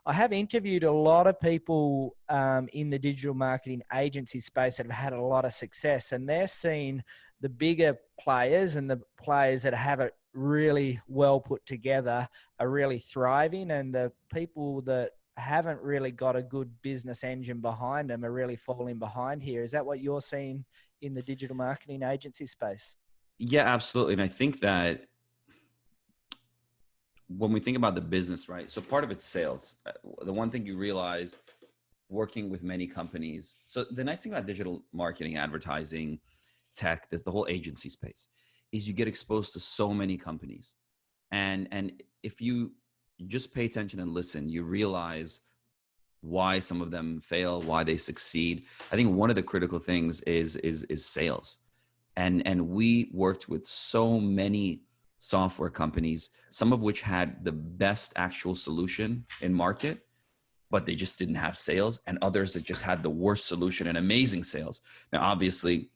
I have interviewed a lot of people in the digital marketing agency space that have had a lot of success, and they're seeing the bigger players and the players that have it really well put together are really thriving, and the people that haven't really got a good business engine behind them are really falling behind here. Is that what you're seeing in the digital marketing agency space? Yeah, absolutely. And I think that when we think about the business, right? So part of it's sales. The one thing you realize working with many companies. So the nice thing about digital marketing, advertising, tech, there's the whole agency space, is you get exposed to so many companies. And if you just pay attention and listen, you realize why some of them fail, why they succeed. I think one of the critical things is sales. And we worked with so many software companies, some of which had the best actual solution in market, but they just didn't have sales, and others that just had the worst solution and amazing sales. Now, obviously,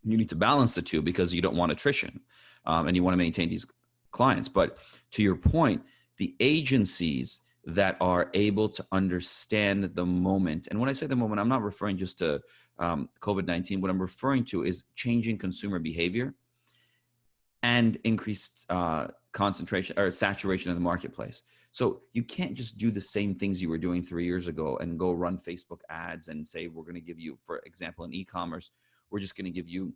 you need to balance the two because you don't want attrition, and you want to maintain these clients. But to your point, the agencies that are able to understand the moment, and when I say the moment, I'm not referring just to COVID-19. What I'm referring to is changing consumer behavior and increased concentration or saturation in the marketplace. So you can't just do the same things you were doing 3 years ago and go run Facebook ads and say, we're going to give you, for example, in e-commerce, we're just going to give you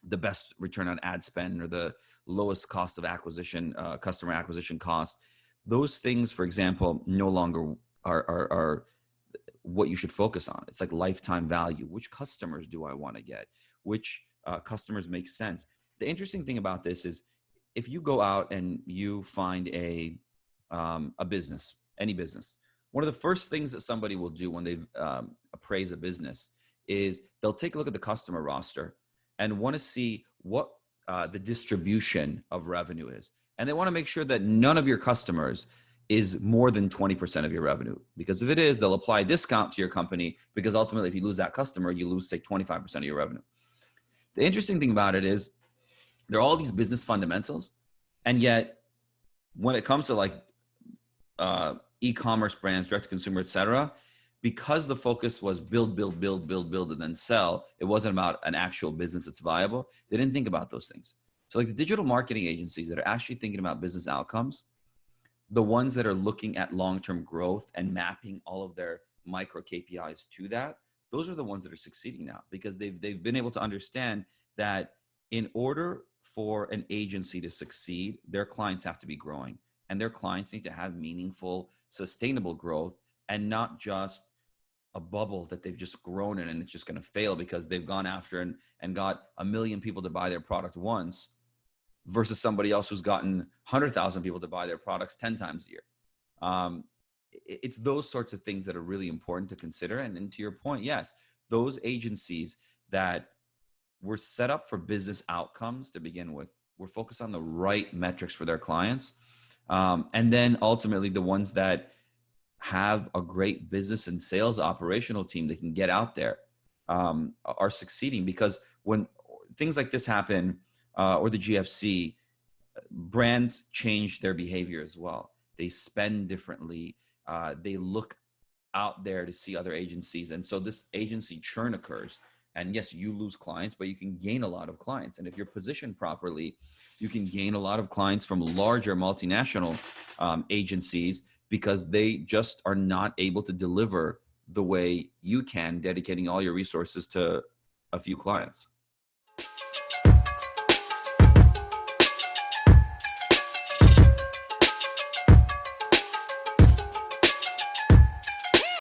the best return on ad spend or the lowest cost of acquisition, customer acquisition cost. Those things, for example, no longer are what you should focus on. It's like lifetime value. Which customers do I want to get? Which customers make sense? The interesting thing about this is if you go out and you find a business, any business, one of the first things that somebody will do when they appraise a business is they'll take a look at the customer roster and want to see what the distribution of revenue is. And they want to make sure that none of your customers is more than 20% of your revenue. Because if it is, they'll apply a discount to your company, because ultimately if you lose that customer, you lose, say, 25% of your revenue. The interesting thing about it is there are all these business fundamentals, and yet when it comes to like e-commerce brands, direct to consumer, et cetera, because the focus was build, and then sell, it wasn't about an actual business that's viable. They didn't think about those things. So like the digital marketing agencies that are actually thinking about business outcomes, the ones that are looking at long-term growth and mapping all of their micro KPIs to that, those are the ones that are succeeding now, because they've been able to understand that in order for an agency to succeed, their clients have to be growing, and their clients need to have meaningful, sustainable growth, and not just a bubble that they've just grown in and it's just going to fail because they've gone after and got 1 million people to buy their product once versus somebody else who's gotten 100,000 people to buy their products 10 times a year. It's those sorts of things that are really important to consider. And to your point, yes, those agencies that were set up for business outcomes to begin with, were focused on the right metrics for their clients. And then ultimately the ones that have a great business and sales operational team that can get out there are succeeding. Because when things like this happen, or the GFC, brands change their behavior as well. They spend differently. They look out there to see other agencies. And so this agency churn occurs. And yes, you lose clients, but you can gain a lot of clients. And if you're positioned properly, you can gain a lot of clients from larger multinational agencies, because they just are not able to deliver the way you can, dedicating all your resources to a few clients.